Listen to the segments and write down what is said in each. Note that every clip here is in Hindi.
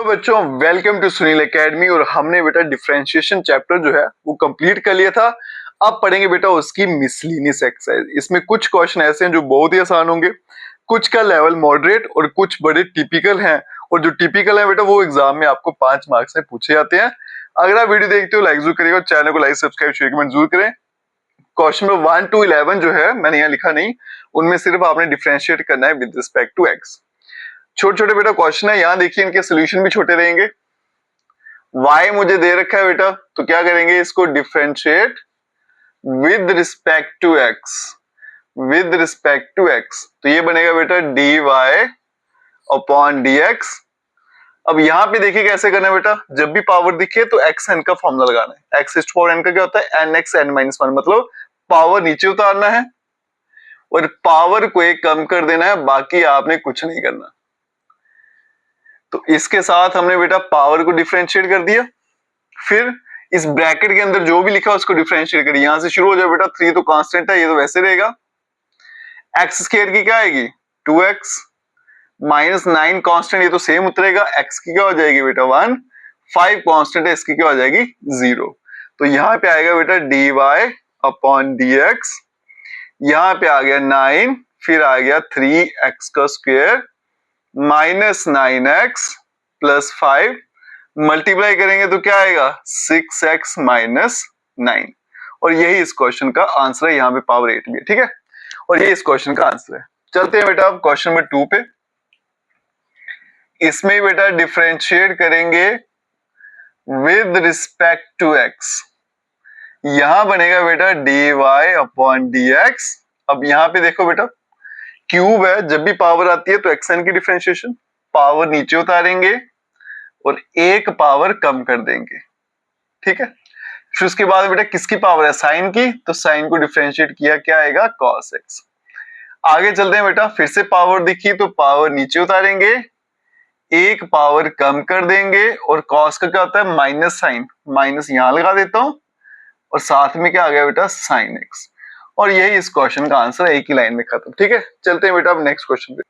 तो बच्चों वेलकम टू सुनील एकेडमी। और हमने बेटा डिफरेंशिएशन चैप्टर जो है वो कंप्लीट कर लिया था। अब पढ़ेंगे बेटा उसकी मिसलिनियस एक्सरसाइज। इसमें कुछ क्वेश्चन ऐसे हैं जो बहुत ही आसान होंगे, कुछ का लेवल मॉडरेट और कुछ बड़े टिपिकल हैं। और जो टिपिकल है बेटा वो एग्जाम में आपको 5 मार्क्स में पूछे जाते हैं। अगर आप वीडियो देखते हो लाइक जरूर करिएगा, चैनल को लाइक सब्सक्राइब शेयर कमेंट जरूर करें। क्वेश्चन नंबर 1 to 11 जो है मैंने यहाँ लिखा नहीं, उनमें सिर्फ आपने डिफरेंशिएट करना है विद रिस्पेक्ट टू एक्स। छोटे छोटे बेटा क्वेश्चन है, यहाँ देखिए इनके सोल्यूशन भी छोटे रहेंगे। y मुझे दे रखा है बेटा, तो क्या करेंगे इसको differentiate with respect to x। With respect to x तो ये बनेगा बेटा dy अपॉन dx। अब यहाँ पे देखिए कैसे करना है बेटा, जब भी पावर दिखे तो xn का फॉर्मूला लगाना है। x टू पावर n का क्या होता है nx n माइनस 1, मतलब पावर नीचे उतारना है और पावर को एक कम कर देना है, बाकी आपने कुछ नहीं करना। तो इसके साथ हमने बेटा पावर को डिफरेंशिएट कर दिया, फिर इस ब्रैकेट के अंदर जो भी लिखा उसको डिफरेंशिएट करिए। यहां से शुरू हो जाए बेटा, 3 तो कांस्टेंट है, ये तो वैसे रहेगा। एक्स स्क्वायर की क्या आएगी 2x माइनस 9 कांस्टेंट, ये तो सेम उतरेगा। x की क्या हो जाएगी बेटा 1, 5 कांस्टेंट है, इसकी क्या हो जाएगी 0। तो यहाँ पे आएगा बेटा dy अपॉन dx। यहाँ पे आ गया 9, फिर आ गया 3x का square minus 9x plus 5, multiply करेंगे तो क्या आएगा 6x माइनस 9। और यही इस क्वेश्चन का आंसर है, यहाँ पे पावर 8 भी है, ठीक है। और ये इस क्वेश्चन का आंसर है। चलते हैं बेटा अब क्वेश्चन नंबर 2 पे। इसमें बेटा डिफरेंशिएट करेंगे विद रिस्पेक्ट टू x। यहां बनेगा बेटा dy अपॉन dx। अब यहाँ पे देखो बेटा क्यूब है, जब भी पावर आती है तो xn की डिफरेंशिएशन, पावर नीचे उतारेंगे और एक पावर कम कर देंगे, ठीक है। फिर उसके बाद बेटा किसकी पावर है साइन की, तो साइन को डिफरेंशिएट किया, क्या आएगा cos x। आगे चलते हैं बेटा, फिर से पावर दिखी तो पावर नीचे उतारेंगे, एक पावर कम कर देंगे और cos का क्या होता है माइनस साइन, माइनस यहां लगा देता हूं और साथ में क्या आ गया बेटा sin x। और यही इस क्वेश्चन का आंसर है, एक ही लाइन में खत्म, ठीक है। चलते हैं बेटा अब नेक्स्ट क्वेश्चन पे।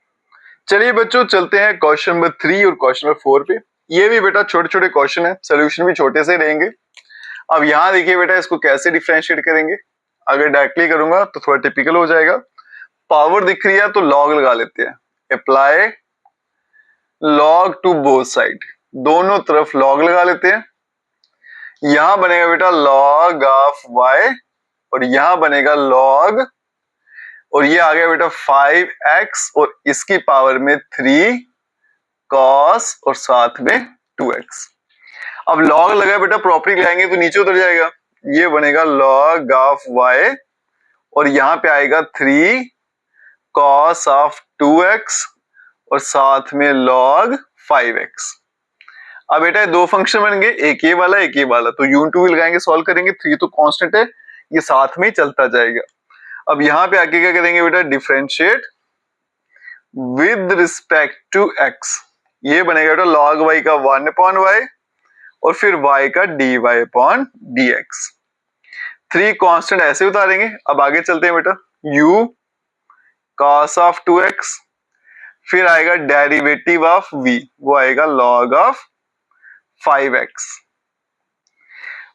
चलिए बच्चों चलते हैं क्वेश्चन नंबर 3 और क्वेश्चन नंबर 4 पे। ये भी बेटा छोटे छोटे क्वेश्चन है, सोल्यूशन भी छोटे से रहेंगे। अब यहाँ देखिए बेटा इसको कैसे डिफरेंशिएट करेंगे। अगर डायरेक्टली करूंगा तो थोड़ा टिपिकल हो जाएगा। पावर दिख रही है तो लॉग लगा लेते हैं, apply log to both side, दोनों तरफ लॉग लगा लेते हैं। यहां बनेगा बेटा लॉग ऑफ y और यहां बनेगा लॉग, और ये आ गया बेटा 5x और इसकी पावर में 3 cos और साथ में 2x। अब लॉग लगा बेटा प्रॉपर्टी लगाएंगे तो नीचे उतर जाएगा, ये बनेगा लॉग ऑफ y और यहां पे आएगा 3 cos ऑफ 2x और साथ में log 5x। अब बेटा दो फंक्शन बन गए, एक ये वाला एक ये वाला, तो u2 लगाएंगे सॉल्व करेंगे। 3 तो कांस्टेंट है, ये साथ में ही चलता जाएगा। अब यहां पे आके क्या करेंगे बेटा differentiate with respect to x। ये बनेगा बेटा log y का 1 अपॉन y और फिर y का dy अपॉन dx। 3 कांस्टेंट ऐसे उतारेंगे। अब आगे चलते हैं बेटा, u cos ऑफ 2x, फिर आएगा डेरिवेटिव ऑफ v, वो आएगा log ऑफ 5x।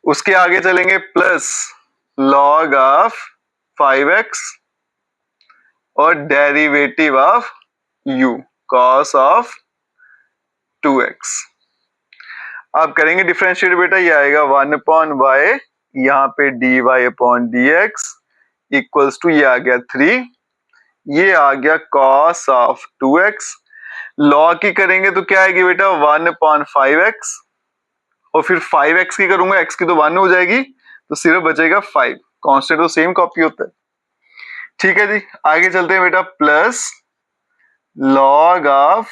उसके आगे चलेंगे प्लस log ऑफ 5x और derivative of u cos of 2x। अब करेंगे डिफरेंशिएट बेटा, ये आएगा 1 अपॉन y, यहाँ पे dy upon dx equals to, ये आ गया 3, ये आ गया cos ऑफ 2x। लॉग की करेंगे तो क्या आएगी बेटा 1 अपॉन 5x और फिर 5x की करूंगा, x की तो 1 हो जाएगी तो सिर्फ बचेगा 5, कांस्टेंट तो सेम कॉपी होता है, ठीक है जी। आगे चलते हैं बेटा, plus log of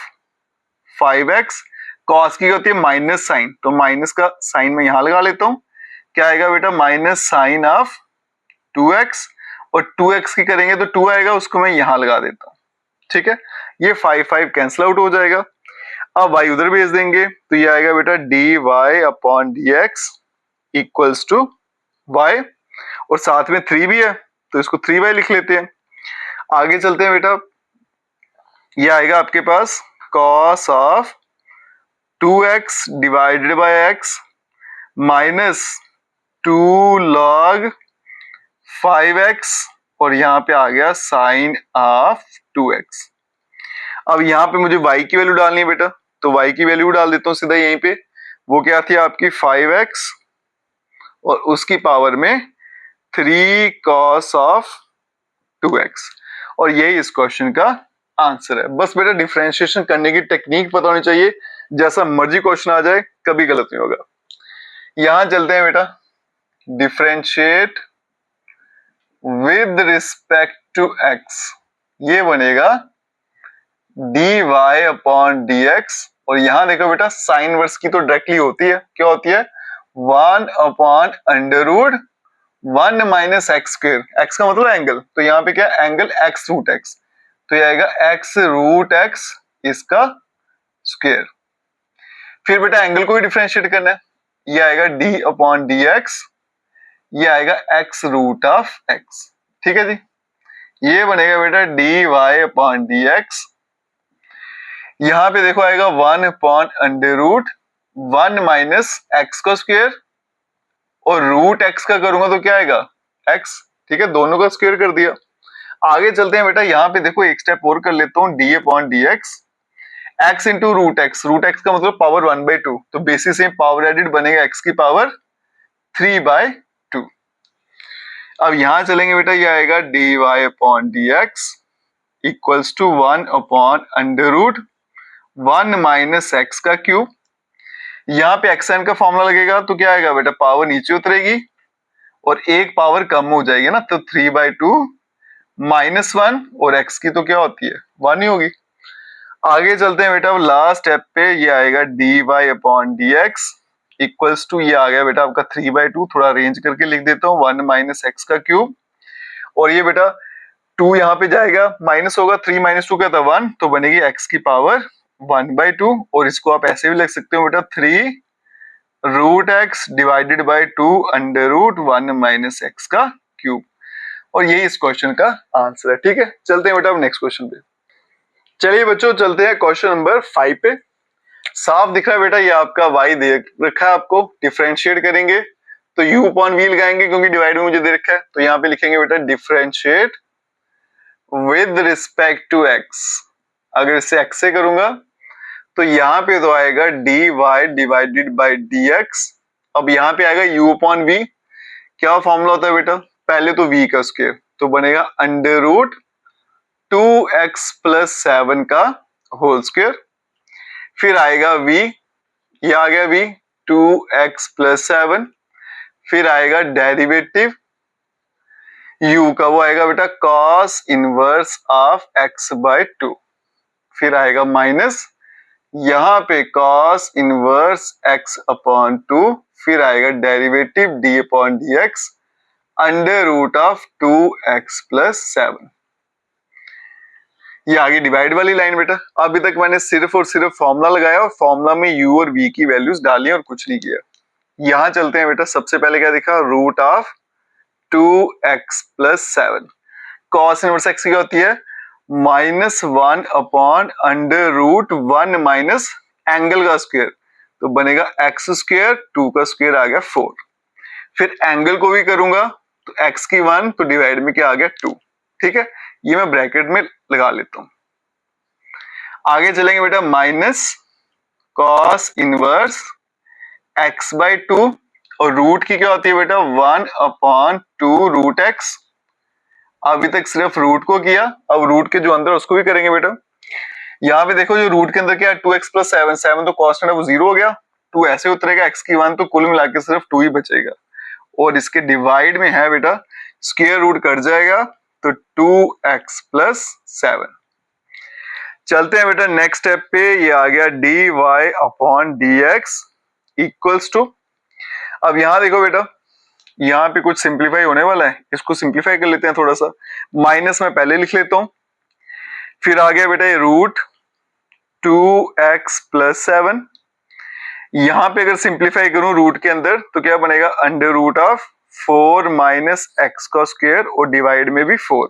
5x, cos की होती है माइनस साइन, तो माइनस का साइन में यहां लगा लेता हूं, क्या आएगा बेटा माइनस साइन ऑफ 2x और 2x की करेंगे तो 2 आएगा, उसको मैं यहां लगा देता हूं, ठीक है। ये 5 5 कैंसिल आउट हो जाएगा। अब y उधर भेज देंगे तो ये आएगा बेटा dy upon dx equals to y और साथ में 3 भी है तो इसको 3y लिख लेते हैं। आगे चलते हैं बेटा, ये आएगा आपके पास cos of 2x divided by x minus 2 log 5x और यहाँ पे आ गया साइन ऑफ 2x। अब यहाँ पे मुझे y की वैल्यू डालनी है बेटा, तो y की वैल्यू डाल देता हूँ सीधा यहीं पे। वो क्या थी आपकी 5x और उसकी पावर में 3 cos ऑफ 2x, और यही इस क्वेश्चन का आंसर है। बस बेटा डिफरेंशिएशन करने की टेक्निक पता होनी चाहिए, जैसा मर्जी क्वेश्चन आ जाए कभी गलत नहीं होगा। यहां चलते हैं बेटा, differentiate with respect to x, ये बनेगा dy अपॉन dx, और यहां देखो बेटा साइन वर्स की तो डायरेक्टली होती है, क्या होती है 1 upon under root 1 minus x square, x का मतलब एंगल, तो यहाँ पे क्या एंगल x रूट x, तो ये आएगा x रूट x इसका स्क्वायर। फिर बेटा एंगल को भी डिफरेंशिएट करना है, ये आएगा d अपॉन dx, ये आएगा x रूट ऑफ x, ठीक है जी। ये बनेगा बेटा dy अपॉन dx, यहां पे देखो आएगा 1 upon under root 1 minus x का स्क्वायर, और रूट x का करूंगा तो क्या आएगा x, ठीक है, दोनों का स्क्वायर कर दिया। आगे चलते हैं बेटा, यहाँ पे देखो एक स्टेप और कर लेता हूँ, d upon dx, x into root x का मतलब पावर 1/2, तो बेसिस से पावर एडिड बनेगा x की पावर 3/2। अब यहां चलेंगे बेटा, ये आएगा dy upon dx equals to 1 upon under root 1 minus x का क्यूब, यहाँ पे एक्स का फॉर्मूला लगेगा तो क्या आएगा बेटा, पावर नीचे उतरेगी और एक पावर कम हो जाएगी ना, तो 3/2 माइनस 1, और x की तो क्या होती है 1 ही होगी। आगे चलते हैं बेटा, लास्ट स्टेप पे ये आएगा dy upon dx equals to, ये आ गया बेटा आपका 3/2, थोड़ा अरेंज करके लिख देता हूँ 1 माइनस एक्स का क्यूब, और ये बेटा 2 यहाँ पे जाएगा माइनस होगा, 3 माइनस 2 क्या था 1, तो बनेगी x की पावर 1/2, और इसको आप ऐसे भी लिख सकते हो बेटा 3 root x divided by 2 under root 1 minus x का क्यूब, और यही इस क्वेश्चन का आंसर है। ठीक है, चलते हैं बेटा अब नेक्स्ट क्वेश्चन पे। चलिए बच्चों चलते हैं क्वेश्चन नंबर 5 पे। साफ दिख रहा है बेटा, ये आपका y दे रखा है, आपको डिफरेंशिएट करेंगे तो u अपॉन v लगाएंगे क्योंकि डिवाइड में मुझे दे रखा है, तो यहाँ पे लिखेंगे बेटा differentiate with respect to x। अगर इसे x से करूंगा तो यहाँ पे तो आएगा dy डिवाइडेड बाय dx, अब यहाँ पे आएगा u अपॉन v, क्या फॉर्मूला होता है बेटा, पहले तो v का स्क्वायर, तो बनेगा अंडर रूट 2x प्लस 7 का होल स्क्वायर, फिर आएगा v, ये आ गया v 2x प्लस 7, फिर आएगा डेरिवेटिव u का, वो आएगा बेटा cos inverse of x by 2, फिर आएगा माइनस यहाँ पे cos इनवर्स x अपॉन 2, फिर आएगा derivative d upon dx under root of 2x plus 7। ये आगे डिवाइड वाली लाइन बेटा, अभी तक मैंने सिर्फ और सिर्फ फॉर्मूला लगाया और फॉर्मूला में u और v की वैल्यूज डाली और कुछ नहीं किया। यहां चलते हैं बेटा, सबसे पहले क्या दिखा, root of 2x plus 7, cos inverse x क्या होती है -1 upon under root 1 minus angle का स्क्वायर, तो बनेगा x स्क्वायर, 2 का स्क्वायर आ गया 4, फिर एंगल को भी करूंगा तो x की 1, तो डिवाइड में क्या आ गया 2, ठीक है, ये मैं ब्रैकेट में लगा लेता हूं। आगे चलेंगे बेटा, minus cos inverse x by 2, और रूट की क्या होती है बेटा 1 अपॉन 2 रूट x, अभी तक सिर्फ रूट को किया, अब रूट के जो अंदर उसको भी करेंगे बेटा। यहाँ पे देखो जो रूट के अंदर क्या है 2x प्लस 7, 7 तो कांस्टेंट है वो 0 हो गया, 2 ऐसे उतरेगा, x की 1, तो कुल मिला के सिर्फ 2 ही बचेगा, और इसके डिवाइड में है बेटा स्क्वायर रूट कट जाएगा तो 2x प्लस 7। चलते हैं बेटा नेक्स्ट स्टेप पे, ये आ गया dy upon dx equals to, अब यहां देखो बेटा यहाँ पे कुछ सिंप्लीफाई होने वाला है, इसको सिंप्लीफाई कर लेते हैं थोड़ा सा, माइनस में पहले लिख लेता हूं, फिर आ गया बेटा ये रूट 2x प्लस 7, यहां पे अगर सिंप्लीफाई करूं रूट के अंदर तो क्या बनेगा under root of 4 minus x का स्क्वायर, और डिवाइड में भी 4,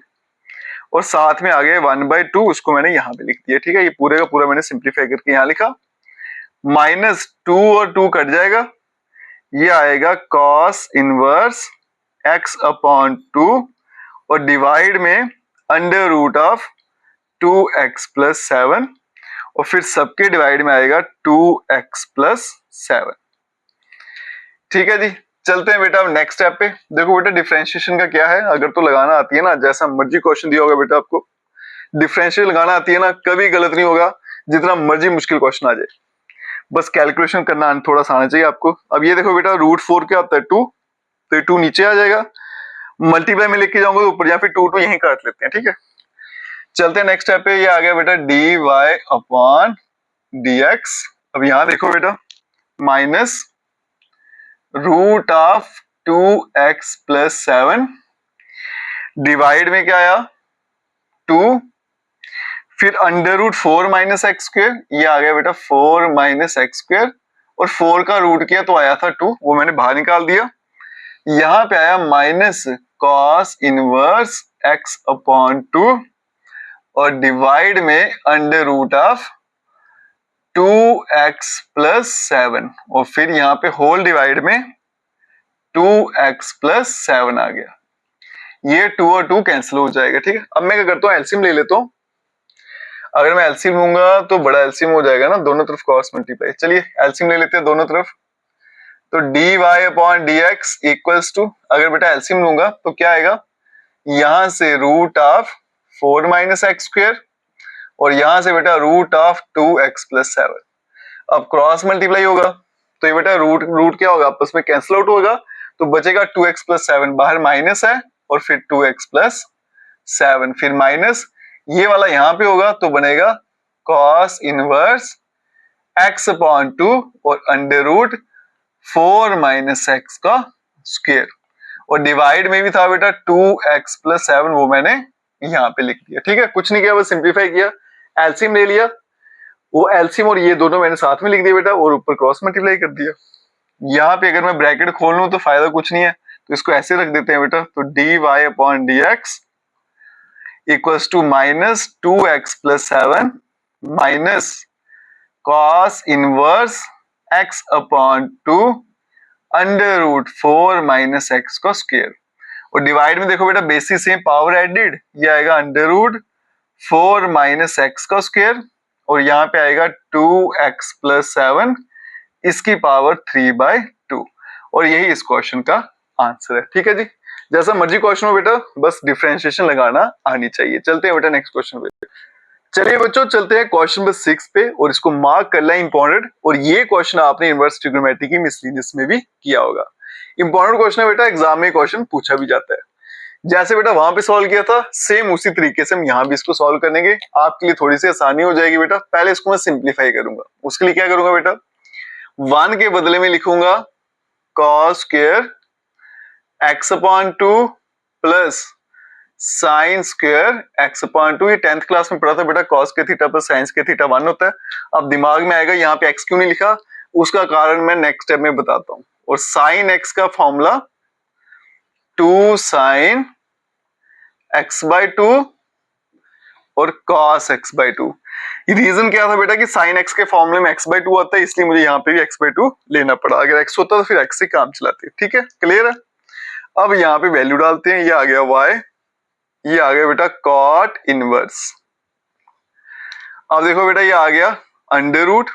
और साथ में आ गया 1/2, उसको मैंने यहां पे लिख दिया, ठीक है, ये पूरे का पूरा मैंने सिंप्लीफाई करके यहां लिखा। माइनस 2 और 2 कट जाएगा, ये आएगा कॉस इनवर्स x अपॉन 2 और डिवाइड में under root of 2x plus 7 और फिर सबके डिवाइड में आएगा 2x प्लस 7। ठीक है जी, चलते हैं बेटा अब नेक्स्ट स्टेप पे। देखो बेटा डिफरेंशिएशन का क्या है, अगर तो लगाना आती है ना, जैसा मर्जी क्वेश्चन दिया होगा बेटा आपको, डिफरेंशियल लगाना आती है ना, कभी गलत नहीं होगा, जितना मर्जी मुश्किल क्वेश्चन आ जाए, बस कैलकुलेशन करना थोड़ा सा आना चाहिए आपको। अब ये देखो बेटा रूट 4 क्या होता है 2, तो 2 नीचे आ जाएगा, मल्टीप्लाई में लेके जाऊंगा तो ऊपर, या फिर 2 यहीं काट लेते हैं। ठीक है, चलते हैं नेक्स्ट स्टेप पे। ये आ गया बेटा D Y upon D X. अब यहां देखो बेटा minus root of 2x plus 7 divide में क्या आया 2, फिर under root 4 minus x square, ये आ गया बेटा 4 माइनस एक्स स्क्वेयर, और 4 का रूट किया तो आया था 2, वो मैंने बाहर निकाल दिया। यहां पे आया minus cos inverse x upon 2 और डिवाइड में under root of 2x plus 7 और फिर यहाँ पे होल डिवाइड में 2x प्लस 7 आ गया। ये 2 और 2 कैंसिल हो जाएगा। ठीक है, अब मैं क्या करता हूँ एलसीएम ले लेता हूँ। अगर मैं एलसीएम लूंगा तो बड़ा एलसीएम हो जाएगा ना, दोनों तरफ क्रॉस मल्टीप्लाई। चलिए एलसीएम ले लेते हैं दोनों तरफ, तो D Y upon D x equals to, अगर बेटा एलसीएम लूंगा तो क्या आएगा, यहां से root of 4 minus x square और यहां से बेटा रूट ऑफ 2x प्लस 7। अब क्रॉस मल्टीप्लाई होगा तो ये बेटा रूट रूट क्या होगा, आपस में कैंसिल आउट होगा, तो बचेगा 2x प्लस 7, बाहर माइनस है और फिर 2x प्लस 7, फिर माइनस ये वाला यहां पे होगा तो बनेगा कॉस इनवर्स x अपॉन 2 और अंडर रूट 4 माइनस एक्स का स्क्वायर, और डिवाइड में भी था बेटा 2x प्लस 7, वो मैंने यहाँ पे लिख दिया। ठीक है, कुछ नहीं किया, बस सिंप्लीफाई किया, एलसीएम ले लिया, वो एलसीएम और ये दोनों मैंने साथ में लिख दिया बेटा, और ऊपर क्रॉस मल्टीप्लाई कर दिया। यहाँ पे अगर मैं ब्रैकेट खोल लूं तो फायदा कुछ नहीं है, तो इसको ऐसे रख देते हैं बेटा, तो D Y upon D x equals to minus 2x plus 7 minus cos inverse x upon 2 under root 4 minus x का स्क्वायर, और डिवाइड में देखो बेटा बेसिस सेम, पावर एडेड, ये आएगा अंडर रूट 4 माइनस एक्स का स्क्वायर और यहाँ पे आएगा 2x प्लस 7 इसकी पावर 3/2, और यही इस क्वेश्चन का आंसर है। ठीक है जी, जैसा मर्जी क्वेश्चन हो बेटा, बस डिफरेंशिएशन लगाना आनी चाहिए। चलते हैं बेटा नेक्स्ट क्वेश्चन पे। चलिए बच्चों चलते हैं क्वेश्चन नंबर 6 पे, और इसको मार्क कर लें इंपॉर्टेंट, और ये क्वेश्चन आपने इनवर्स ट्रिग्नोमेट्री की मिसलिनियस में भी किया होगा। इंपॉर्टेंट क्वेश्चन है बेटा, एग्जाम में क्वेश्चन पूछा भी जाता है। जैसे बेटा वहां पे सॉल्व किया था सेम उसी तरीके से हम यहाँ भी इसको सॉल्व करेंगे, आपके लिए थोड़ी सी आसानी हो जाएगी बेटा। पहले इसको मैं सिंप्लीफाई करूंगा, उसके लिए क्या करूंगा बेटा, 1 के बदले में लिखूंगा cos square x upon 2 plus sine square x upon 2। ये 10th क्लास में पढ़ा था बेटा, cos के थीटा प्लस साइन के थीटा 1 होता है। अब दिमाग में आएगा यहाँ पे x क्यों नहीं लिखा, उसका कारण मैं नेक्स्ट स्टेप में बताता हूँ। और साइन x का फॉर्मूला 2 साइन x/2 और cos x/2। रीजन क्या था बेटा कि साइन x के फॉर्मूले में x/2 आता है, इसलिए मुझे यहाँ पे भी x/2 लेना पड़ा। अगर x होता तो फिर x से काम चलाते। ठीक है, क्लियर है। अब यहाँ पे वैल्यू डालते हैं, ये आ गया y, ये आ गया बेटा कॉट इनवर्स। अब देखो बेटा ये आ गया अंडर रूट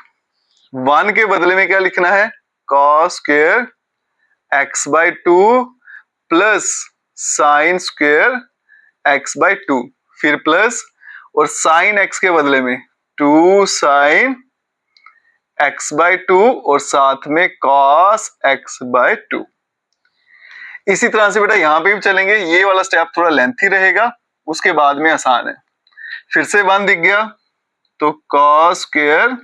1 के बदले में क्या लिखना है, cos square x/2 plus sine square x/2, फिर प्लस और साइन x के बदले में 2 साइन x/2 और साथ में cos x/2। इसी तरह से बेटा यहां पे भी चलेंगे, ये वाला स्टेप थोड़ा लेंथी रहेगा, उसके बाद में आसान है। फिर से 1 दिख गया तो cos square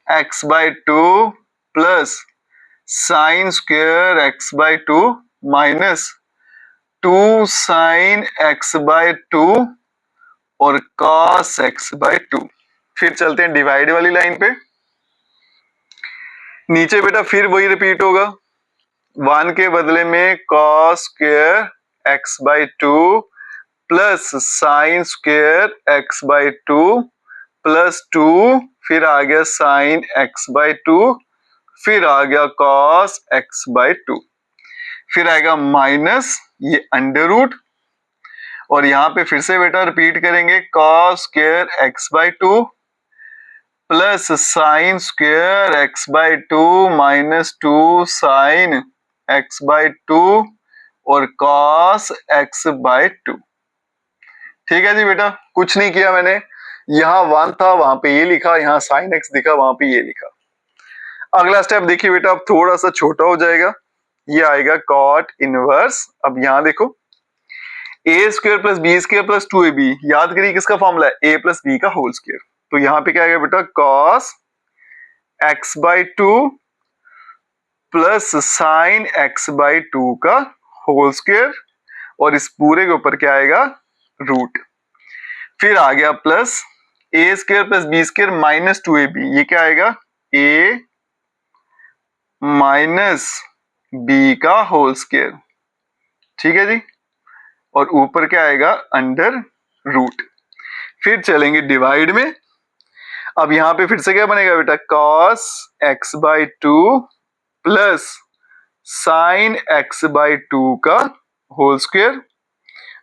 x/2 plus sine square x/2 minus 2 sine x/2 और cos x/2। फिर चलते हैं डिवाइड वाली लाइन पे, नीचे बेटा फिर वही रिपीट होगा, 1 के बदले में cos square x/2 plus sine square x/2 plus 2, फिर आ गया साइन एक्स बाई 2, फिर आ गया कॉस एक्स बाई 2, फिर आएगा माइनस ये अंडर रूट, और यहां पे फिर से बेटा रिपीट करेंगे cos square x by 2 plus sine square x by 2 minus 2 sign X by 2 और कॉस एक्स बाई 2। ठीक है जी बेटा, कुछ नहीं किया मैंने, यहाँ 1 था वहां पे ये लिखा, यहाँ साइन एक्स दिखा वहां पे ये लिखा। अगला स्टेप देखिए बेटा, अब थोड़ा सा छोटा हो जाएगा, ये आएगा कॉट इनवर्स। अब यहाँ देखो A square plus B square plus 2ab, याद करिए किसका फॉर्मूला है, ए प्लस बी का होल स्क्वायर। तो यहाँ पे क्या आएगा बेटा, cos X by 2 plus sine X by 2 का होल स्क्वायर, और इस पूरे के ऊपर क्या आएगा, रूट। फिर आ गया plus a square plus B square minus 2ab, ये क्या आएगा, ए माइनस बी का होल स्क्वायर। ठीक है जी, और ऊपर क्या आएगा, अंडर रूट। फिर चलेंगे डिवाइड में। अब यहां पे फिर से क्या बनेगा बेटा, cos X by 2 plus sine X by 2 का होल स्क्वायर,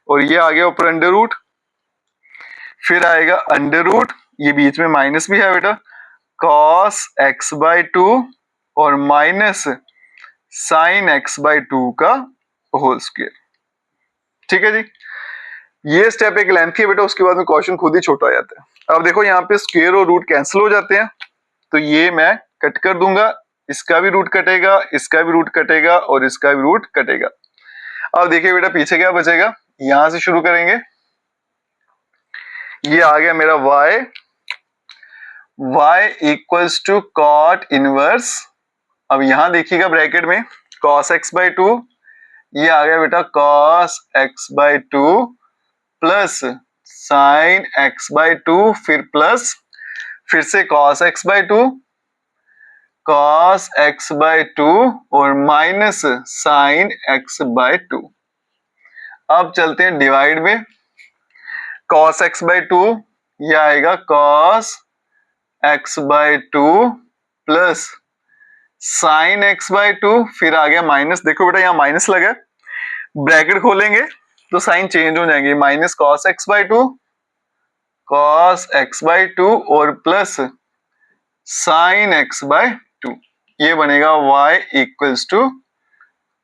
और ये आ गया ऊपर अंडर रूट। फिर आएगा अंडर रूट, ये बीच में माइनस भी है बेटा, कॉस एक्स बाई 2 और माइनस साइन एक्स बाई 2 का होल स्क्वायर। ठीक है जी, ये स्टेप एक लेंथ है बेटा, उसके बाद में क्वेश्चन खुद ही छोटा हो जाता है। अब देखो यहाँ पे स्क्वायर और रूट कैंसिल हो जाते हैं, तो ये मैं कट कर दूंगा, इसका भी रूट कटेगा, इसका भी रूट कटेगा और इसका भी रूट कटेगा। अब देखिए बेटा पीछे क्या बचेगा, यहां से शुरू करेंगे, ये आ गया मेरा y equals to cot inverse. अब यहां देखिएगा ब्रैकेट में cos x बाई 2, ये आ गया बेटा cos x by 2 plus sine x by 2, फिर प्लस फिर से cos x by 2, cos x by 2 और माइनस साइन x बाई 2। अब चलते हैं डिवाइड में, cos x बाई 2, ये आएगा cos x by 2 plus sine x by 2, फिर आ गया माइनस, देखो बेटा यहाँ माइनस लगा, ब्रैकेट खोलेंगे तो साइन चेंज हो जाएंगे, minus cos x by 2, cos x by 2 और प्लस साइन x बाई 2, ये बनेगा y equals to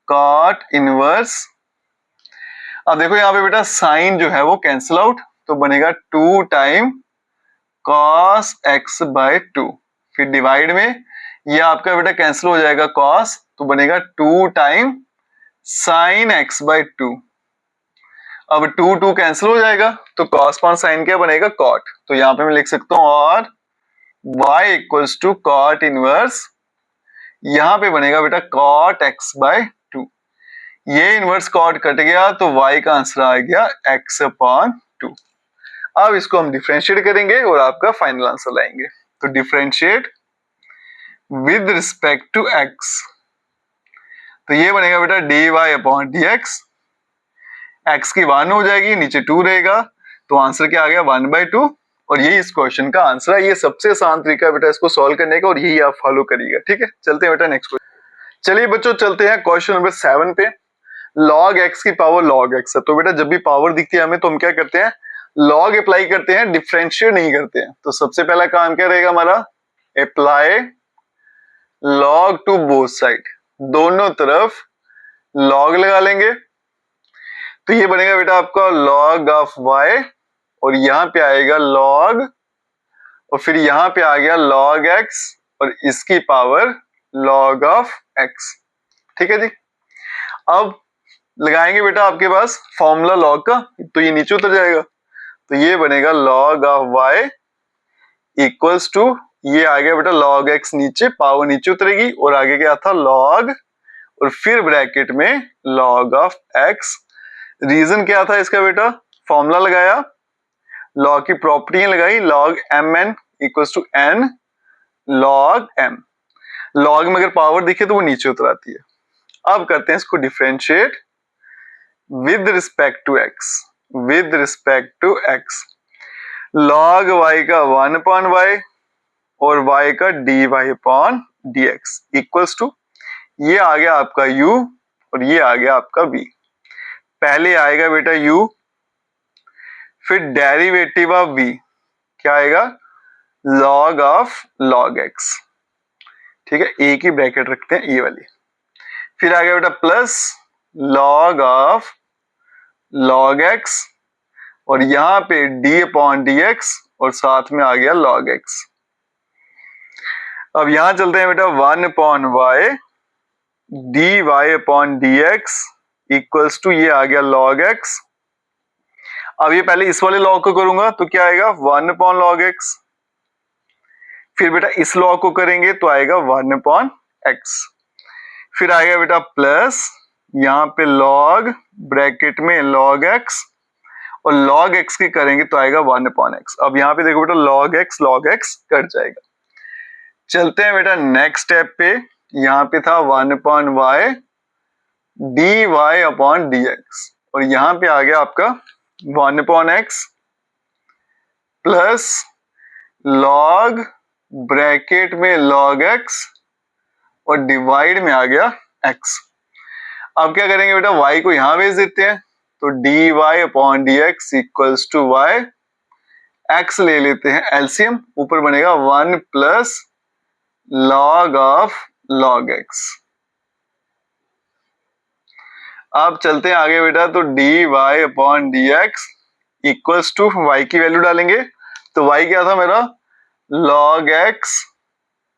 cot inverse. अब देखो यहाँ पे बेटा साइन जो है वो कैंसिल आउट, तो बनेगा 2 टाइम cos x बाई 2, फिर डिवाइड में ये आपका बेटा कैंसिल हो जाएगा cos, तो बनेगा 2 टाइम साइन x बाई 2। अब 2 कैंसिल हो जाएगा, तो cos पान साइन क्या बनेगा, cot, तो यहाँ पे मैं लिख सकता हूँ और y equals to cot inverse, यहाँ पे बनेगा बेटा cot x बाई 2, ये इनवर्स कॉट कट गया तो y का आंसर आ गया x अपॉन 2। अब इसको हम डिफरेंशिएट करेंगे और आपका फाइनल आंसर लाएंगे, तो differentiate with respect to x, तो ये बनेगा बेटा dy अपॉन dx, x की 1 हो जाएगी, नीचे 2 रहेगा, तो आंसर क्या आ गया 1/2, और यही इस क्वेश्चन का आंसर है। ये सबसे आसान तरीका है बेटा इसको सॉल्व करने का, और यही आप फॉलो करिएगा। ठीक है, चलते हैं बेटा नेक्स्ट क्वेश्चन। चलिए बच्चों चलते हैं क्वेश्चन नंबर 7 पे। log x की पावर log x है, तो बेटा जब भी पावर दिखती है हमें तो हम क्या करते हैं, log अप्लाई करते हैं, डिफरेंशिएट नहीं करते हैं। तो सबसे पहला काम क्या रहेगा हमारा, apply log to both side, दोनों तरफ log लगा लेंगे, तो ये बनेगा बेटा आपका log ऑफ y, और यहां पे आएगा log, और फिर यहां पे आ गया log x, और इसकी पावर log ऑफ x। ठीक है जी, अब लगाएंगे बेटा आपके पास फॉर्मूला log का, तो ये नीचे उतर जाएगा, तो ये बनेगा log of y equals to, ये आ गया बेटा log x, नीचे पावर नीचे उतरेगी, और आगे क्या था log, और फिर ब्रैकेट में log ऑफ x। रीजन क्या था इसका बेटा, फॉर्मूला लगाया, log की प्रॉपर्टी लगाई, log mn equals to n log m, log में अगर पावर दिखे तो वो नीचे उतर आती है। अब करते हैं इसको differentiate with respect to x, with respect to x, log y का 1/y और y का dy/dx इक्वल्स टू, ये आ गया आपका u और ये आ गया आपका v। पहले आएगा बेटा u, फिर डेरिवेटिव ऑफ v क्या आएगा, log ऑफ log x। ठीक है, एक ही ब्रैकेट रखते हैं ये वाली। फिर आ गया बेटा plus log of log x और यहाँ पे d/dx और साथ में आ गया log x। अब यहां चलते हैं बेटा 1/y dy/dx इक्वल्स टू, ये आ गया log x। अब ये पहले इस वाले log को करूंगा तो क्या आएगा 1/log x, फिर बेटा इस log को करेंगे तो आएगा 1/x, फिर आएगा बेटा प्लस यहाँ पे log ब्रैकेट में log x और log x की करेंगे तो आएगा 1/x। अब यहाँ पे देखो बेटा log x कट जाएगा। चलते हैं बेटा नेक्स्ट स्टेप पे, यहाँ पे था 1/y dy/dx और यहाँ पे आ गया आपका 1/x प्लस log ब्रैकेट में log x और डिवाइड में आ गया x। अब क्या करेंगे बेटा, y को यहां भेज देते हैं तो dy/dx equals to y, x ले लेते हैं एलसीएम, ऊपर बनेगा 1 plus log of log x। अब चलते हैं आगे बेटा, तो dy/dx इक्वल्स टू y की वैल्यू डालेंगे तो y क्या था मेरा log x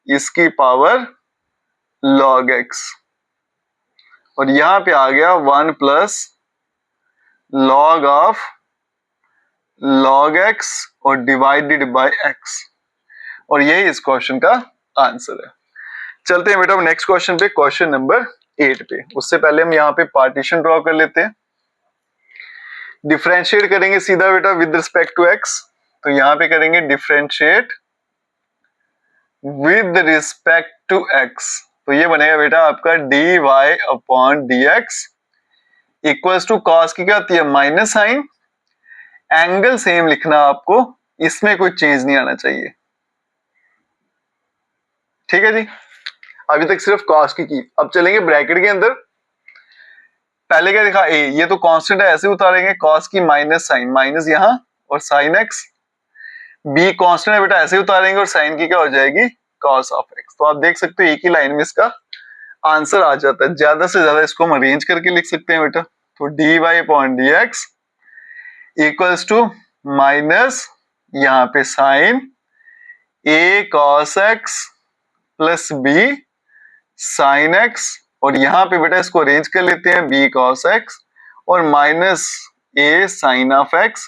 इसकी पावर log x और यहां पे आ गया 1 plus log of log x और डिवाइडेड बाय x और यही इस क्वेश्चन का आंसर है। चलते हैं बेटा नेक्स्ट क्वेश्चन पे, क्वेश्चन नंबर 8 पे। उससे पहले हम यहाँ पे पार्टीशन ड्रॉ कर लेते हैं। डिफरेंशिएट करेंगे सीधा बेटा विद रिस्पेक्ट टू x, तो यहाँ पे करेंगे differentiate with respect to x, तो ये बनेगा बेटा आपका dy/dx इक्वल्स टू, कॉस की क्या होती है माइनस साइन, एंगल सेम लिखना आपको, इसमें कोई चेंज नहीं आना चाहिए। ठीक है जी, अभी तक सिर्फ कॉस की। अब चलेंगे ब्रैकेट के अंदर, पहले क्या लिखा a, ये तो कांस्टेंट है ऐसे उतारेंगे, कॉस की माइनस साइन, माइनस यहां और साइन x, b कांस्टेंट है बेटा ऐसे उतारेंगे और साइन की क्या हो जाएगी cos ऑफ x। तो आप देख सकते हो एक ही लाइन में इसका आंसर आ जाता है। ज्यादा से ज्यादा इसको हम अरेंज करके लिख सकते हैं बेटा, तो dy/dx इक्वल्स टू माइनस यहाँ पे sine a cos x plus b sine x और यहाँ पे बेटा इसको अरेंज कर लेते हैं b cos x और minus a sine of x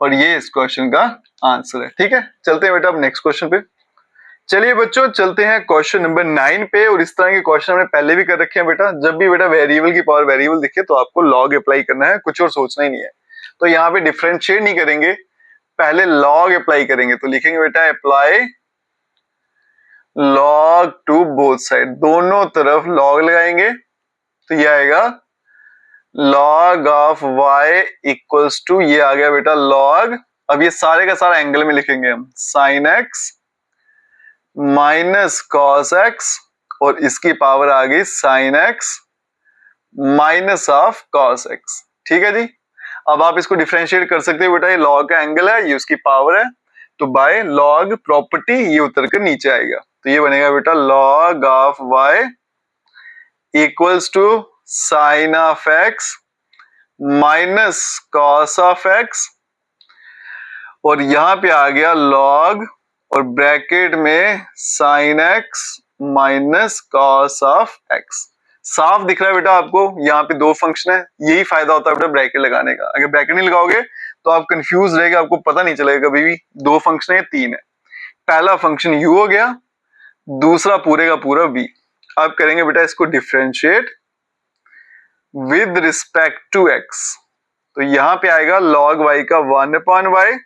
और ये इस क्वेश्चन का आंसर है। ठीक है, चलते हैं बेटा अब नेक्स्ट क्वेश्चन पे। चलिए बच्चों चलते हैं क्वेश्चन नंबर 9 पे, और इस तरह के क्वेश्चन हमने पहले भी कर रखे हैं बेटा। जब भी बेटा वेरिएबल की पावर वेरिएबल दिखे तो आपको लॉग अप्लाई करना है, कुछ और सोचना ही नहीं है। तो यहाँ पे डिफरेंशिएट नहीं करेंगे, पहले लॉग अप्लाई करेंगे, तो लिखेंगे बेटा apply log to both side, दोनों तरफ लॉग लगाएंगे तो ये आएगा log of y equals to, ये आ गया बेटा log, अब ये सारे का सारा एंगल में लिखेंगे हम, sine x minus cos x और इसकी पावर आ गई sine x minus of cos x। ठीक है जी, अब आप इसको डिफरेंशिएट कर सकते हो बेटा, ये log का एंगल है, ये उसकी पावर है, तो बाय log प्रॉपर्टी ये उतर कर नीचे आएगा, तो ये बनेगा बेटा log of y equals to sine of x minus cos of x और यहां पे आ गया log और ब्रैकेट में sine x minus cos of x। साफ दिख रहा है बेटा आपको, यहाँ पे दो फंक्शन है, यही फायदा होता है बेटा ब्रैकेट लगाने का। अगर ब्रैकेट नहीं लगाओगे तो आप कंफ्यूज रहेगा, आपको पता नहीं चलेगा कभी भी दो फंक्शन है तीन है। पहला फंक्शन u हो गया, दूसरा पूरे का पूरा v। अब करेंगे बेटा इसको differentiate with respect to x, तो यहां पे आएगा log y का 1/y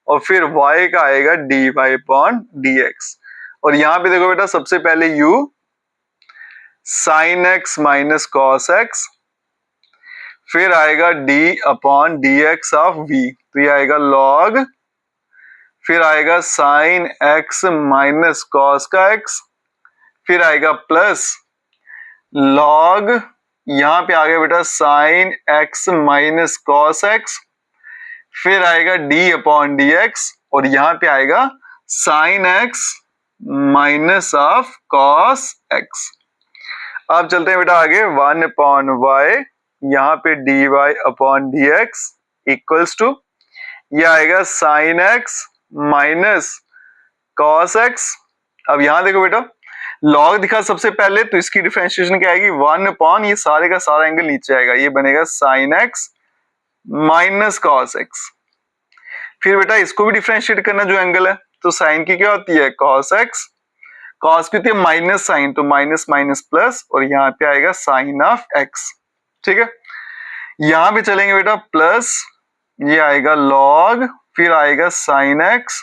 और फिर y का आएगा dy/dx और यहां पे देखो बेटा सबसे पहले u sine x minus cos x, फिर आएगा d/dx ऑफ v, तो ये आएगा log फिर आएगा साइन एक्स माइनस कॉस का एक्स, फिर आएगा प्लस लॉग, यहां पे आ गया बेटा sign x minus cos x, फिर आएगा डी अपॉन डी एक्स, और यहां पे आएगा sine x minus of cos x. अब चलते हैं बेटा आगे, 1 अपॉन वाई, यहाँ पे D Y upon D x equals to, यह आएगा sine x minus cos x. अब यहां देखो बेटा, लॉग दिखा सबसे पहले, तो इसकी डिफरेंशिएशन क्या आएगी, 1 अपॉन ये सारे का सारा एंगल नीचे आएगा, ये बनेगा sign x minus cos x. फिर बेटा इसको भी डिफरेंशिएट करना जो एंगल है, तो साइन की क्या होती है कॉस एक्स, कॉस की होती है माइनस साइन, तो माइनस माइनस प्लस, और यहाँ पे आएगा साइन ऑफ एक्स। ठीक है, यहां पे चलेंगे बेटा प्लस, ये आएगा लॉग, फिर आएगा sine x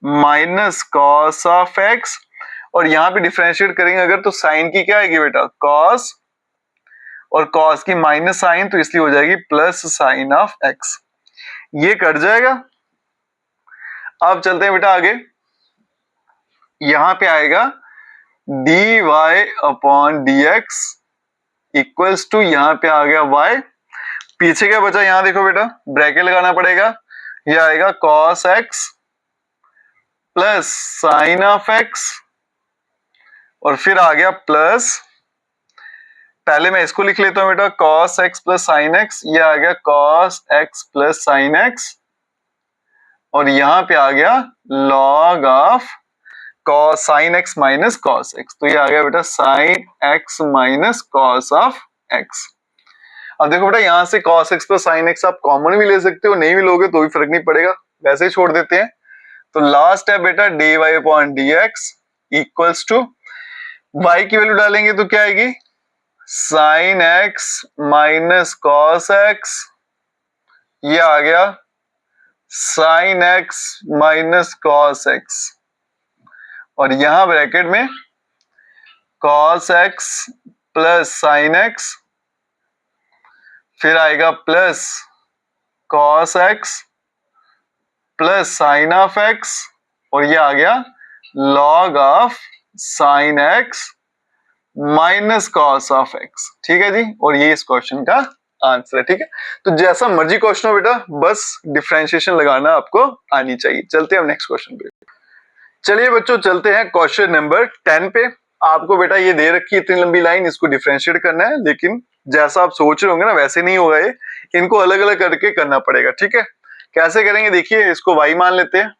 minus cos of x, और यहां पे डिफरेंशिएट करेंगे अगर, तो साइन की क्या आएगी बेटा कॉस, और कॉस की माइनस साइन, तो इसलिए हो जाएगी प्लस साइन ऑफ एक्स, ये कट जाएगा। अब चलते हैं बेटा आगे, यहां पे आएगा D Y upon D x equals to, यहां पे आ गया y, पीछे क्या बचा, यहां देखो बेटा ब्रैकेट लगाना पड़ेगा, ये आएगा cos x plus sine of x, और फिर आ गया प्लस, पहले मैं इसको लिख लेता हूं बेटा cos x plus sine x, ये आ गया cos x plus sine x, और यहां पे आ गया log of cos sine x minus cos x, तो ये आ गया बेटा sine x minus cos of x। अब देखो बेटा यहां से cos x plus sine x आप कॉमन भी ले सकते हो, नहीं भी लोगे तो भी फर्क नहीं पड़ेगा, वैसे ही छोड़ देते हैं। तो लास्ट है बेटा D Y upon D x equals to, y की वैल्यू डालेंगे तो क्या आएगी, sine x minus cos x, ये आ गया sine x minus cos x, और यहां ब्रैकेट में cos x plus sine x, फिर आएगा plus cos x plus sine of x, और ये आ गया log of sine x minus cos of x। ठीक है जी, और ये इस क्वेश्चन का आंसर है। ठीक है, तो जैसा मर्जी क्वेश्चन हो बेटा, बस डिफरेंशिएशन लगाना आपको आनी चाहिए। चलते हैं हम नेक्स्ट क्वेश्चन पे। चलिए बच्चों चलते हैं क्वेश्चन नंबर 10 पे। आपको बेटा ये दे रखी है इतनी लंबी लाइन, इसको डिफरेंशिएट करना है, लेकिन जैसा आप सोच रहे होंगे ना वैसे नहीं होगा ये, इनको अलग अलग करके करना पड़ेगा। ठीक है, कैसे करेंगे देखिए, इसको y मान लेते हैं।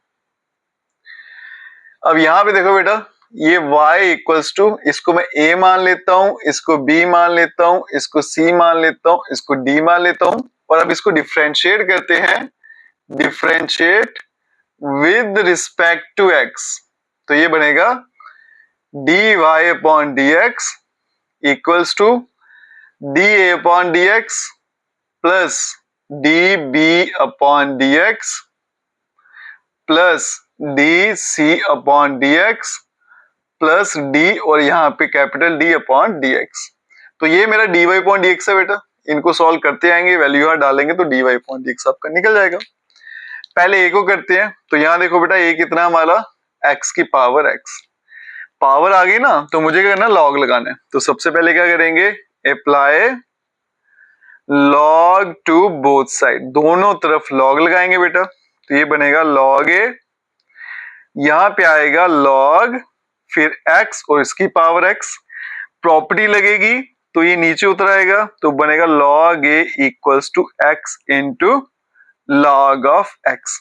अब यहां पे देखो बेटा, ये y इक्वल्स टू, इसको मैं a मान लेता हूं, इसको b मान लेता हूं, इसको c मान लेता हूं, इसको d मान लेता हूं, और अब इसको डिफरेंशिएट करते हैं, differentiate with respect to x, तो ये बनेगा dy upon dx equals to dA upon dx plus dB upon dx plus dC upon dx plus d, और यहाँ पे कैपिटल D अपॉन dx। तो ये मेरा dy अपॉन dx है बेटा, इनको सॉल्व करते आएंगे, वैल्यू यहाँ डालेंगे तो dy अपॉन dx आपका निकल जाएगा। पहले a को करते हैं, तो यहाँ देखो बेटा a कितना हमारा x की पावर x, पावर आ गई ना, तो मुझे क्या करना, लॉग लगाना है। तो सबसे पहले क्या करेंगे, apply log to both side, दोनों तरफ लॉग लगाएंगे बेटा, तो ये बनेगा लॉग a, यहां पे आएगा लॉग, फिर x और इसकी पावर x, प्रॉपर्टी लगेगी तो ये नीचे उतर आएगा, तो बनेगा log a equals to x into log of x।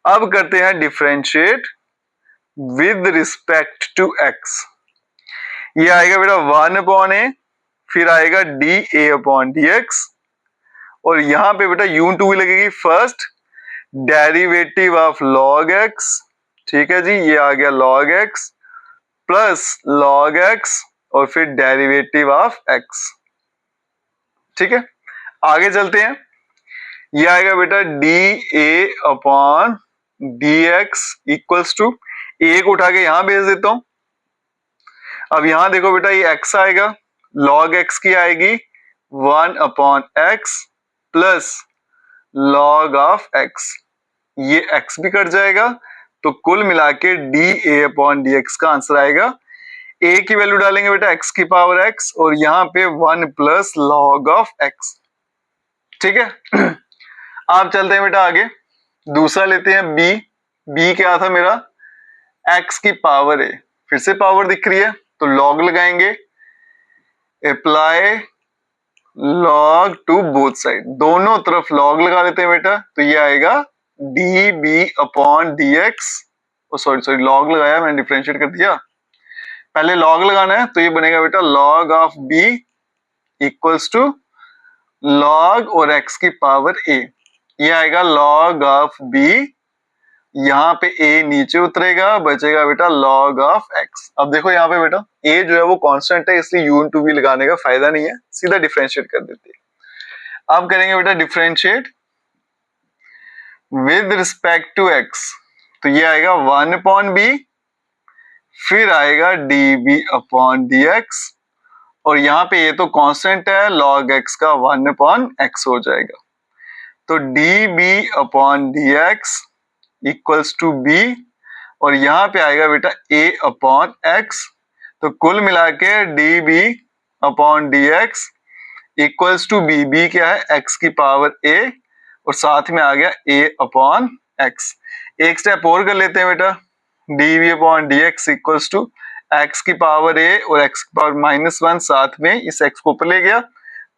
अब करते हैं differentiate with respect to x, ये आएगा बेटा 1 अपॉन a, फिर आएगा dA अपॉन dx, और यहां पे बेटा यूं टू भी लगेगी, first derivative of log x, ठीक है जी, ये आ गया log x plus log x, और फिर डेरिवेटिव ऑफ x। ठीक है, आगे चलते हैं, ये आएगा बेटा dA upon dx equals to, a को उठा के यहां भेज देता हूं। अब यहां देखो बेटा ये x आएगा, log x की आएगी 1 upon x plus log of x, ये x भी कट जाएगा, तो कुल मिला के dA/dx का आंसर आएगा। a की वैल्यू डालेंगे बेटा x की पावर x और यहाँ पे 1 प्लस लॉग ऑफ x। ठीक है। आप चलते हैं बेटा आगे, दूसरा लेते हैं b। b क्या था मेरा, x की पावर a, फिर से पावर दिख रही है तो लॉग लगाएंगे, apply log to both side, दोनों तरफ लॉग लगा देते हैं बेटा, तो ये आएगा dB/dx। सॉरी लॉग लगाया मैंने, डिफरेंशिएट कर दिया, पहले लॉग लगाना है, तो ये बनेगा बेटा log of b equals to log और x की पावर a। ये आएगा लॉग ऑफ b, यहाँ पे a नीचे उतरेगा, बचेगा बेटा लॉग ऑफ x। अब देखो यहाँ पे बेटा a जो है वो कांस्टेंट है, इसलिए u इंटू v लगाने का फायदा नहीं है, सीधा डिफरेंशिएट कर देते हैं। अब करेंगे बेटा differentiate with respect to x, तो ये आएगा 1/b, फिर आएगा dB/dx, और यहाँ पे ये तो कांस्टेंट है, log x का 1/x हो जाएगा, तो dB/dx इक्वल्स टू b, और यहाँ पे आएगा बेटा a/x, तो कुल मिला के dB/dx equals to b। b क्या है, x की पावर a, और साथ में आ गया a/x। एक स्टेप और कर लेते हैं बेटा, dB/dx इक्वल्स टू x की पावर a और x की पावर -1, साथ में इस x को ऊपर ले गया,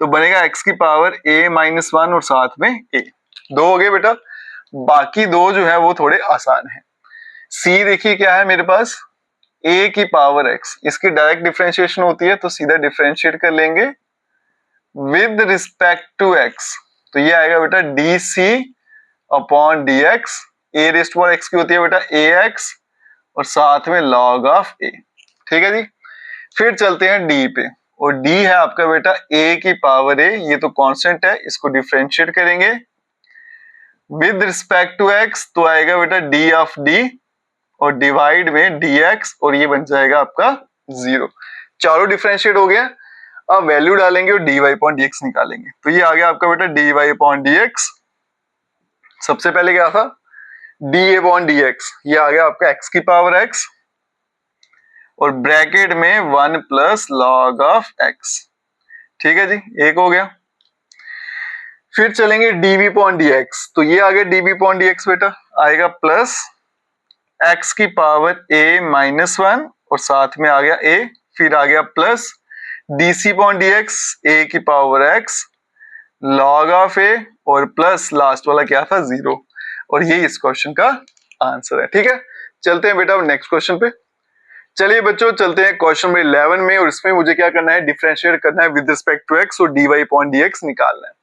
तो बनेगा x की पावर a-1 और साथ में a। दो हो गए बेटा, बाकी दो जो है वो थोड़े आसान है। c देखिए क्या है मेरे पास, a की पावर x, इसकी डायरेक्ट डिफरेंशिएशन होती है, तो सीधा डिफरेंशिएट कर लेंगे विद रिस्पेक्ट टू x, तो ये आएगा बेटा dC/dx। a raise to power x की होती है बेटा ax, और साथ में log ऑफ a। ठीक है जी। फिर चलते हैं d पे, और d है आपका बेटा a की पावर a, ये तो कांस्टेंट है, इसको डिफरेंशिएट करेंगे विद रिस्पेक्ट टू x, तो आएगा बेटा d ऑफ d और डिवाइड में dx, और ये बन जाएगा आपका 0। चारों डिफरेंशिएट हो गया, अब वैल्यू डालेंगे और dy/dx निकालेंगे, तो ये आ गया आपका बेटा dy/dx। सबसे पहले क्या था, dA/dx, ये आ गया आपका x की पावर x, और ब्रैकेट में 1 प्लस लॉग ऑफ x। ठीक है जी, एक हो गया। फिर चलेंगे dB/dx, तो ये आ गया dB/dx बेटा, आएगा प्लस x की पावर a-1 और साथ में आ गया a, फिर आ गया प्लस dC/dx a की power x log of a, और प्लस लास्ट वाला क्या था 0, और ये इस क्वेश्चन का आंसर है। ठीक है, चलते हैं बेटा नेक्स्ट क्वेश्चन पे। चलिए बच्चों चलते हैं क्वेश्चन नंबर 11 में, और इसमें मुझे क्या करना है, डिफरेंशिएट करना है विद रिस्पेक्ट टू x और dy/dx निकालना है।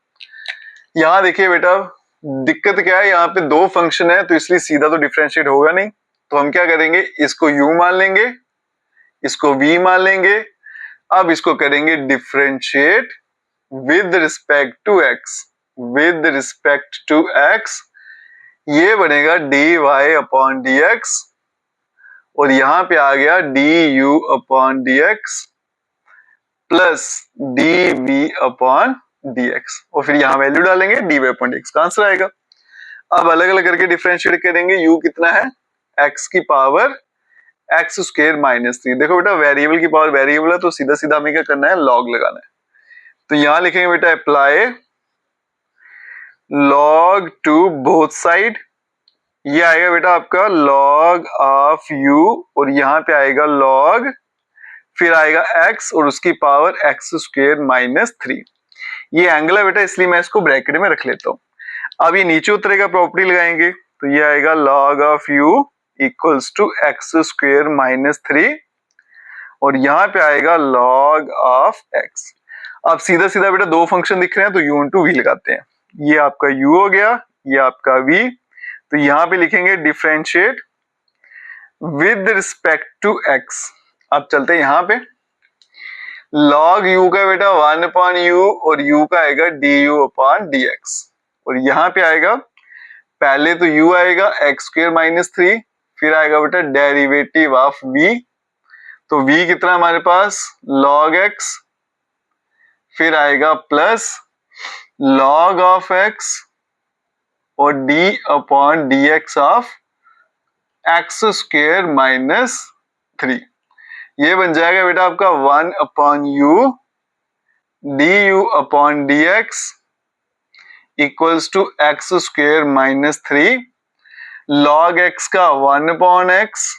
यहाँ देखिए बेटा दिक्कत क्या है, यहाँ पे दो फंक्शन है, तो इसलिए सीधा तो डिफरेंशिएट होगा नहीं, तो हम क्या करेंगे, इसको u मान लेंगे, इसको v मान लेंगे। अब इसको करेंगे differentiate with respect to x, with respect to x, ये बनेगा dy/dx, और यहां पे आ गया du/dx प्लस dv/dx, और फिर यहां वैल्यू डालेंगे, dy/dx का आंसर आएगा। अब अलग अलग करके डिफरेंशिएट करेंगे, u कितना है, x की पावर x² -3। देखो बेटा वेरिएबल की पावर वेरिएबल है, तो सीधा सीधा हमें क्या करना है, लॉग लगाना है, तो यहां लिखेंगे बेटा apply log to both side, ये आएगा बेटा आपका log ऑफ u, और यहाँ पे आएगा log, फिर आएगा x और उसकी पावर x² -3। ये एंगल है बेटा, इसलिए मैं इसको ब्रैकेट में रख लेता हूँ। अब ये नीचे उतरेगा, प्रॉपर्टी लगाएंगे, तो ये आएगा log of u equals to x² -3, और यहाँ पे आएगा log ऑफ x। अब सीधा सीधा बेटा दो फंक्शन दिख रहे हैं, तो u इंटू v लगाते हैं, ये आपका u हो गया, ये आपका v, तो यहाँ पे लिखेंगे differentiate with respect to x। अब चलते हैं यहाँ पे, log u का बेटा 1/u, और u का आएगा du/dx, और यहाँ पे आएगा पहले तो u आएगा x² -3, फिर आएगा बेटा डेरिवेटिव ऑफ v, तो v कितना हमारे पास log x, फिर आएगा प्लस log ऑफ x, और d upon D x of x square minus 3। ये बन जाएगा बेटा आपका 1 upon u d u upon D x equals to x square minus 3 log x का 1 अपॉन एक्स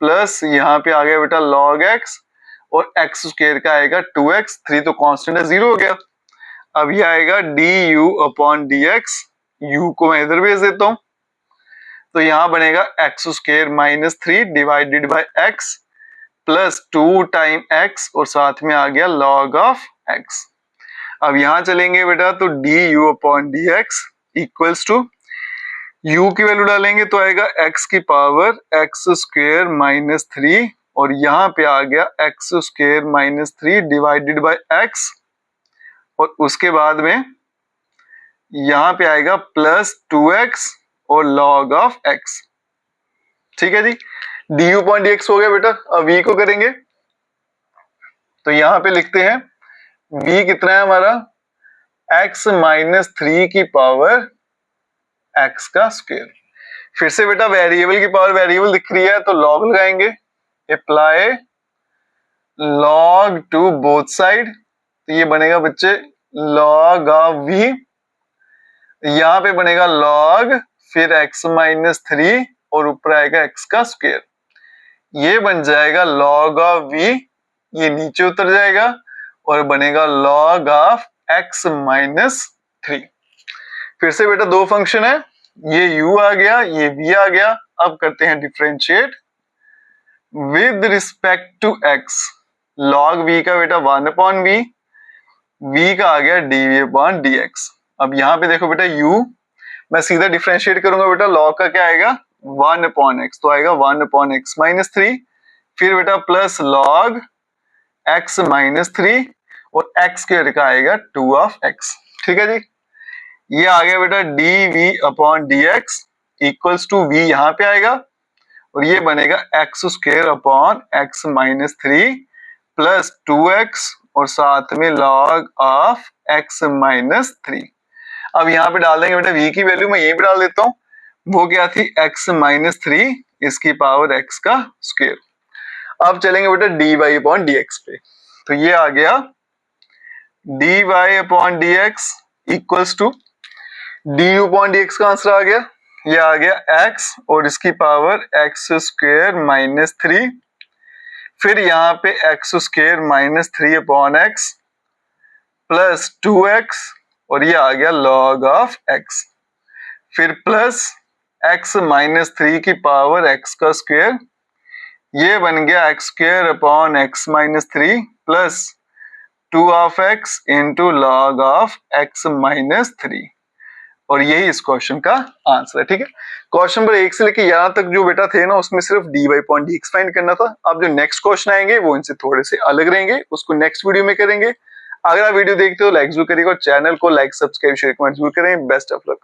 प्लस यहाँ पे आ गया बेटा लॉग एक्स और एक्स स्क्वेयर का आएगा 2x, 3 तो कांस्टेंट है 0 हो गया। अब ये आएगा D u upon D x, you को मैं इधर भेज देता हूं तो यहां बनेगा x square minus 3 divided by x plus 2 time x और साथ में आ गया लॉग ऑफ एक्स। अब यहां चलेंगे बेटा तो d u upon D x equals to u की वैल्यू डालेंगे तो आएगा x की पावर एक्स स्क्वेयर माइनस 3 और यहाँ पे आ गया x square minus 3 divided by x और उसके बाद में यहाँ पे आएगा प्लस 2x और लॉग ऑफ x। ठीक है जी, d u point d x हो गया बेटा। अब v को करेंगे तो यहाँ पे लिखते हैं v कितना है हमारा x माइनस 3 की पावर x का स्क्वायर। फिर से बेटा वेरिएबल की पावर वेरिएबल दिख रही है तो लॉग लगाएंगे, apply log to both side तो ये बनेगा बच्चे लॉग ऑफ v, यहाँ पे बनेगा लॉग फिर x माइनस 3 और ऊपर आएगा x का स्क्वायर। ये बन जाएगा लॉग ऑफ v, ये नीचे उतर जाएगा और बनेगा लॉग ऑफ x माइनस 3। फिर से बेटा दो फंक्शन है, ये u आ गया ये v आ गया। अब करते हैं differentiate with respect to x। Log v का बेटा 1 अपॉन v, v का आ गया dv अपॉन dx। अब यहाँ पे देखो बेटा u मैं सीधा डिफरेंशिएट करूंगा बेटा, लॉग का क्या आएगा 1 अपॉन x तो आएगा 1 अपॉन x माइनस 3, फिर बेटा प्लस लॉग x माइनस 3 और x स्क्वायर का आएगा 2 ऑफ x। ठीक है जी, ये आ गया बेटा dv upon dx equals to v यहाँ पे आएगा और ये बनेगा x square upon x minus 3 plus 2x और साथ में log ऑफ x माइनस 3। अब यहाँ पे डाल देंगे बेटा v की वैल्यू, मैं यही पे डाल देता हूँ, वो क्या थी x माइनस 3 इसकी पावर x का स्क्वायर। अब चलेंगे बेटा dy अपॉन dx पे तो ये आ गया dy upon dx equals to du upon dx का आंसर आ गया, ये आ गया x और इसकी पावर x स्क्वायर माइनस 3 फिर यहाँ पे x square minus 3 upon x plus 2x और ये आ गया log ऑफ x, फिर प्लस x माइनस 3 की पावर x का स्क्वायर, ये बन गया x square upon x minus 3 plus 2 of x into log of x minus 3 और यही इस क्वेश्चन का आंसर है। ठीक है, क्वेश्चन नंबर 1 से लेके यहाँ तक जो बेटा थे ना उसमें सिर्फ dy अपॉन dx फाइंड करना था। अब जो नेक्स्ट क्वेश्चन आएंगे वो इनसे थोड़े से अलग रहेंगे, उसको नेक्स्ट वीडियो में करेंगे। अगर आप वीडियो देखते हो लाइक जरूर करिएगा और चैनल को लाइक सब्सक्राइब शेयर कमेंट जरूर करें। Best of luck.